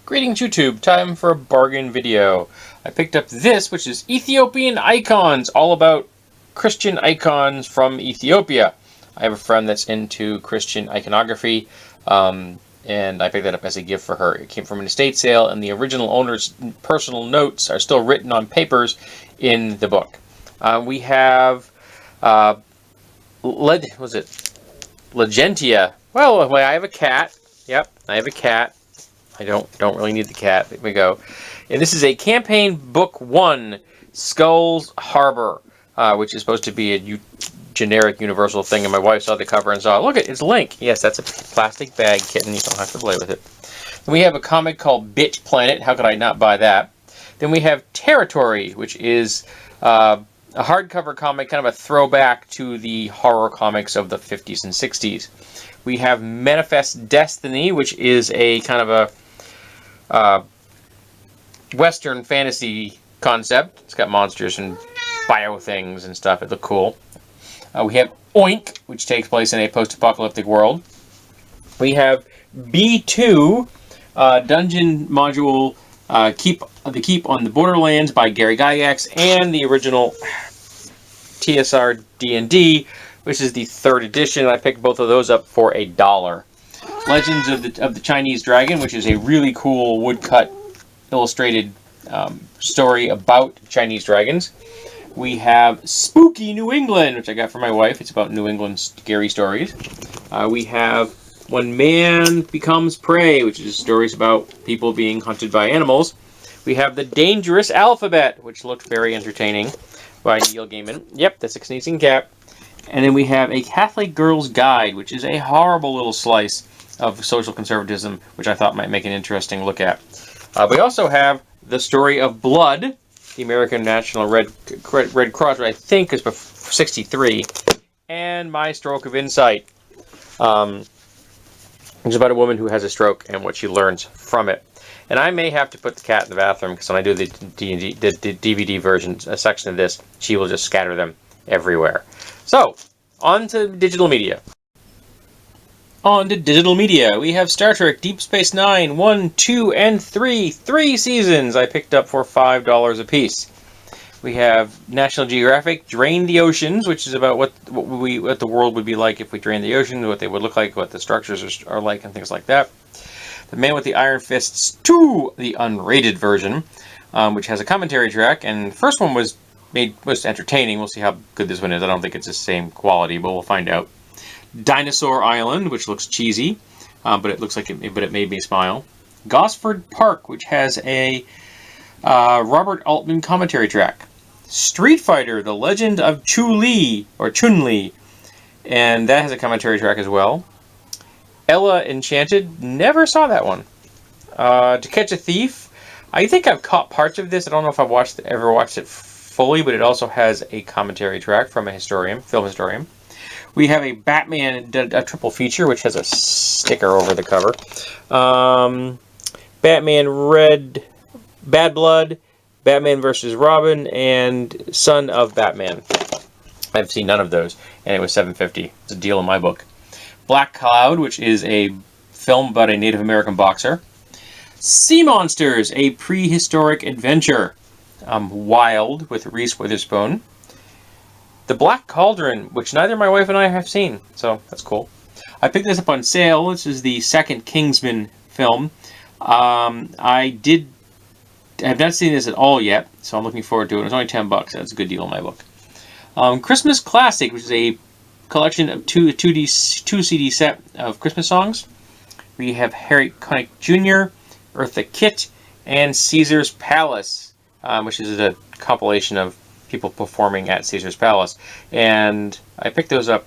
Greetings YouTube, time for a bargain video. I picked up this, which is Ethiopian Icons, all about Christian icons from Ethiopia. I have a friend that's into Christian iconography, and I picked that up as a gift for her. It came from an estate sale, and the original owner's personal notes are still written on papers in the book. We have, Legentia. Well, I have a cat. Yep, I have a cat. I don't really need the cat. There we go. And this is a campaign book 1, Skulls Harbor, which is supposed to be a generic universal thing. And my wife saw the cover and saw, look, it's Link. Yes, that's a plastic bag kitten. You don't have to play with it. Then we have a comic called Bitch Planet. How could I not buy that? Then we have Territory, which is a hardcover comic, kind of a throwback to the horror comics of the 50s and 60s. We have Manifest Destiny, which is a kind of a Western fantasy concept. It's got monsters and bio things and stuff. It looked cool. We have Oink, which takes place in a post-apocalyptic world. We have B2, Dungeon Module, Keep on the Borderlands by Gary Gygax, and the original TSR D&D, which is the 3rd edition. I picked both of those up for $1. Legends of the Chinese Dragon, which is a really cool woodcut illustrated story about Chinese dragons. We have Spooky New England, which I got for my wife. It's about New England scary stories. We have When Man Becomes Prey, which is stories about people being hunted by animals. We have The Dangerous Alphabet, which looked very entertaining, by Neil Gaiman. Yep, that's a sneezing cat. And then we have A Catholic Girl's Guide, which is a horrible little slice of social conservatism, which I thought might make an interesting look at. We also have The Story of Blood, the American National Red Cross, which I think is 63, and My Stroke of Insight, which is about a woman who has a stroke and what she learns from it. And I may have to put the cat in the bathroom, because when I do the DVD version, a section of this, she will just scatter them everywhere. So, on to digital media. On to digital media, we have Star Trek Deep Space Nine 1, 2, and 3. 3 seasons I picked up for $5 a piece. We have National Geographic Drain the Oceans, which is about what the world would be like if we drained the ocean, what they would look like, what the structures are like, and things like that. The Man with the Iron Fists 2, the unrated version, which has a commentary track, and the first one was entertaining. We'll see how good this one is. I don't think it's the same quality, but we'll find out. Dinosaur Island, which looks cheesy, but it made me smile. Gosford Park, which has a Robert Altman commentary track. Street Fighter: The Legend of Chun-Li, and that has a commentary track as well. Ella Enchanted, never saw that one. To Catch a Thief, I think I've caught parts of this. I don't know if I've ever watched it fully, but it also has a commentary track from a film historian. We have a Batman, a triple feature, which has a sticker over the cover. Batman Bad Blood, Batman vs. Robin, and Son of Batman. I've seen none of those, and it was $7.50. It's a deal in my book. Black Cloud, which is a film about a Native American boxer. Sea Monsters, a prehistoric adventure. Wild, with Reese Witherspoon. The Black Cauldron, which neither my wife and I have seen, so that's cool. I picked this up on sale. This is the second Kingsman film. I have not seen this at all yet, so I'm looking forward to it. It's only $10. That's a good deal in my book. Christmas Classic, which is a collection of two CD set of Christmas songs. We have Harry Connick Jr., Eartha Kitt, and Caesar's Palace, which is a compilation of people performing at Caesar's Palace. And I picked those up.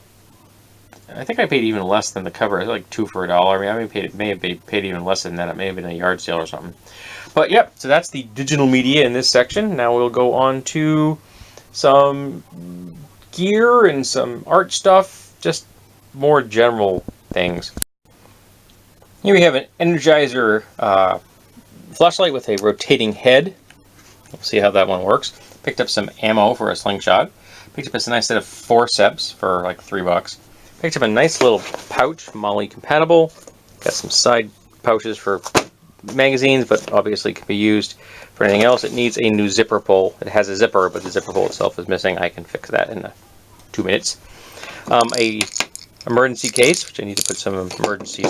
I think I paid even less than the cover. It was like 2 for $1. I mean, may have paid even less than that. It may have been a yard sale or something. But yep, so that's the digital media in this section. Now we'll go on to some gear and some art stuff, just more general things. Here we have an Energizer flashlight with a rotating head. We'll see how that one works. Picked up some ammo for a slingshot. Picked up a nice set of forceps for like $3. Picked up a nice little pouch, Molly compatible. Got some side pouches for magazines, but obviously can be used for anything else. It needs a new zipper pull. It has a zipper, but the zipper pull itself is missing. I can fix that in 2 minutes. A emergency case, which I need to put some emergency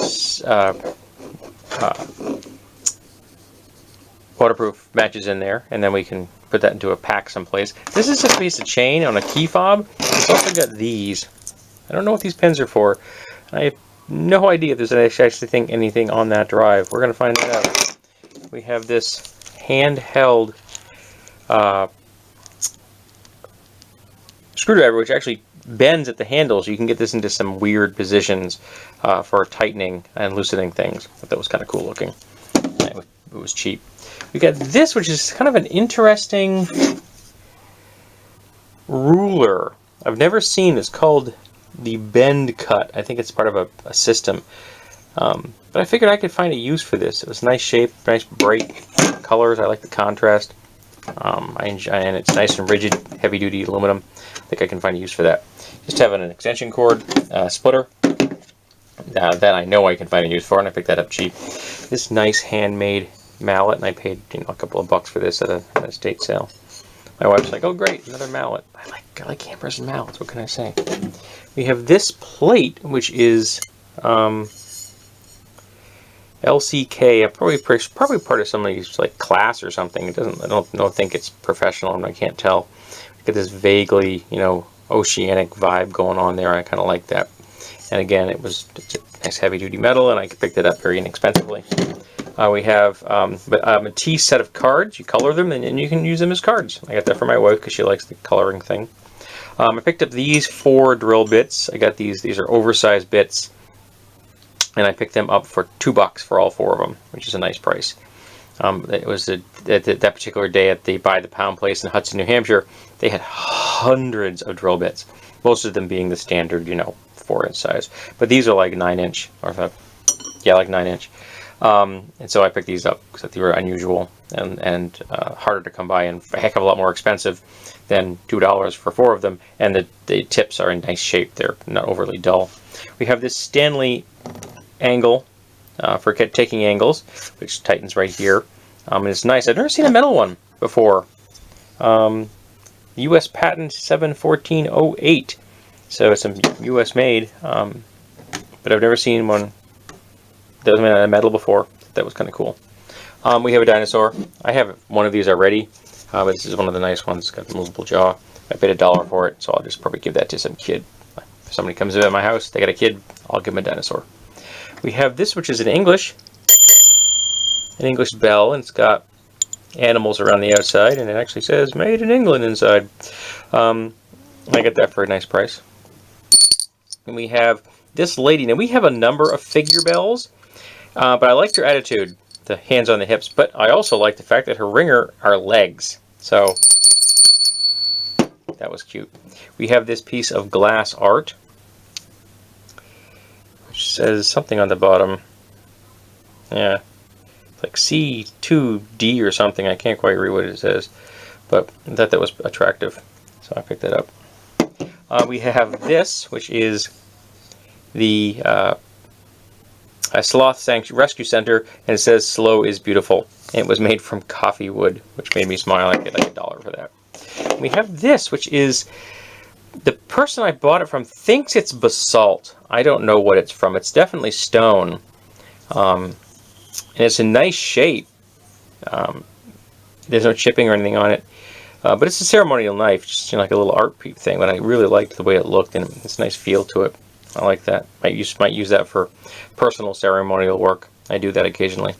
waterproof matches in there, and then we can put that into a pack someplace. This is a piece of chain on a key fob. It's also got these. I don't know what these pins are for. I have no idea if there's actually anything on that drive. We're going to find that out. We have this handheld screwdriver, which actually bends at the handles. You can get this into some weird positions for tightening and loosening things. I thought that was kind of cool looking. It was cheap. We got this, which is kind of an interesting ruler. I've never seen. It's called the Bend Cut. I think it's part of a system. But I figured I could find a use for this. It was a nice shape, nice bright colors. I like the contrast. And it's nice and rigid, heavy-duty aluminum. I think I can find a use for that. Just having an extension cord splitter. That I know I can find a use for, and I picked that up cheap. This nice handmade mallet, and I paid a couple of bucks for this at an estate sale. My wife's like, "Oh, great, another mallet." I like hammers and mallets. What can I say? We have this plate, which is LCK. Probably part of somebody's like class or something. It doesn't. I don't think it's professional, and I can't tell. Get this vaguely, oceanic vibe going on there. I kind of like that. And again, it's a nice heavy-duty metal, and I picked it up very inexpensively. We have a Matisse set of cards. You color them, and you can use them as cards. I got that for my wife because she likes the coloring thing. I picked up these 4 drill bits. I got these. These are oversized bits, and I picked them up for $2 for all 4 of them, which is a nice price. It was that particular day at the By the Pound place in Hudson, New Hampshire. They had hundreds of drill bits, most of them being the standard, 4-inch size. But these are like 9-inch, like 9-inch. And so I picked these up because they were unusual and harder to come by, and a heck of a lot more expensive than $2 for 4 of them. And the tips are in nice shape; they're not overly dull. We have this Stanley angle for taking angles, which tightens right here. And it's nice. I've never seen a metal one before. U.S. patent 71408. So it's a U.S. made, but I've never seen one that was made out of metal before. That was kind of cool. We have a dinosaur. I have one of these already, but this is one of the nice ones. It's got the movable jaw. I paid $1 for it, so I'll just probably give that to some kid. If somebody comes into my house, they got a kid, I'll give them a dinosaur. We have this, which is an English bell, and it's got animals around the outside, and it actually says "Made in England" inside. I got that for a nice price. And we have this lady. Now we have a number of figure bells, but I liked her attitude, the hands on the hips. But I also like the fact that her ringer are legs. So that was cute. We have this piece of glass art, which says something on the bottom. Yeah, like C2D or something. I can't quite read what it says, but I thought that was attractive, so I picked that up. We have this, which is the Sloth Rescue Center, and it says "Slow is beautiful." And it was made from coffee wood, which made me smile. I get like $1 for that. We have this, which is, the person I bought it from thinks it's basalt. I don't know what it's from. It's definitely stone. And it's a nice shape. There's no chipping or anything on it. But it's a ceremonial knife, just like a little art thing. But I really liked the way it looked, and it's a nice feel to it. I like that. Might use that for personal ceremonial work. I do that occasionally.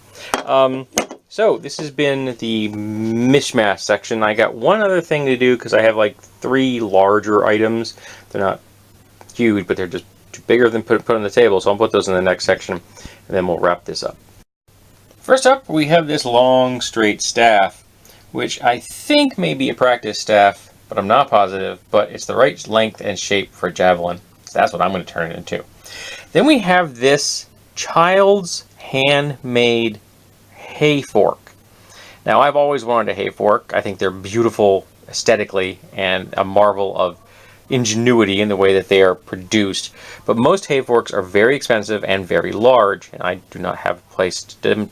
So this has been the mishmash section. I got one other thing to do because I have like 3 larger items. They're not huge, but they're just too bigger than put on the table. So I'll put those in the next section, and then we'll wrap this up. First up, we have this long straight staff, which I think may be a practice staff, but I'm not positive. But it's the right length and shape for a javelin. So that's what I'm going to turn it into. Then we have this child's handmade hay fork. Now, I've always wanted a hay fork. I think they're beautiful aesthetically and a marvel of ingenuity in the way that they are produced. But most hay forks are very expensive and very large, and I do not have a place to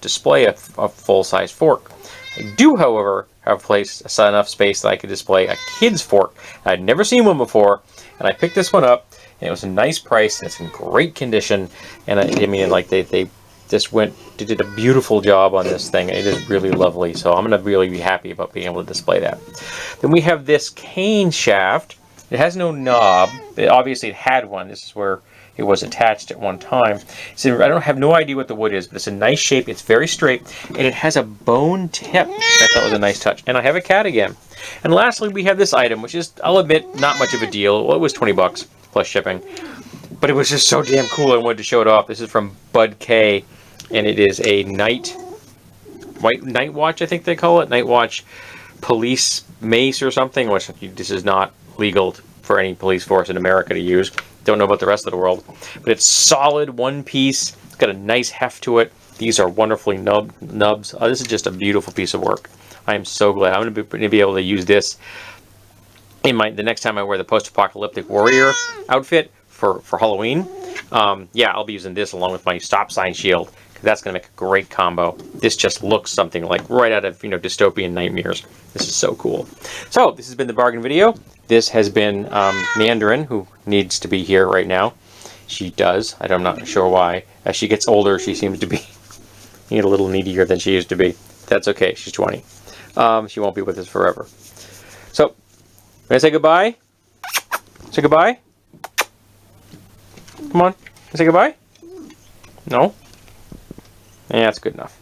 display a full-size fork. I do, however, have placed enough space that I could display a kid's fork. I'd never seen one before, and I picked this one up, and it was a nice price, and it's in great condition, and I mean, like, they just did a beautiful job on this thing. It is really lovely, so I'm going to really be happy about being able to display that. Then we have this cane shaft. It has no knob. Obviously, it had one. This is where it was attached at one time. So I don't have no idea what the wood is, but it's a nice shape. It's very straight, and it has a bone tip. I thought was a nice touch. And I have a cat again. And lastly, we have this item, which is, I'll admit, not much of a deal. Well, it was 20 bucks plus shipping, but it was just so damn cool. I wanted to show it off. This is from Bud K, and it is a night watch, I think they call it, night watch police mace or something. Which this is not legal for any police force in America to use. Don't know about the rest of the world, but it's solid, one piece. It's got a nice heft to it. These are wonderfully nubs. This is just a beautiful piece of work. I am so glad. I'm going to be able to use this in the next time I wear the post-apocalyptic warrior outfit for Halloween. Yeah, I'll be using this along with my stop sign shield. That's going to make a great combo. This just looks something like right out of, dystopian nightmares. This is so cool. So, this has been the bargain video. This has been Mandarin, who needs to be here right now. She does. I'm not sure why. As she gets older, she seems to be a little needier than she used to be. That's okay. She's 20. She won't be with us forever. So, can I say goodbye? Say goodbye? Come on. Can I say goodbye? No? Yeah, that's good enough.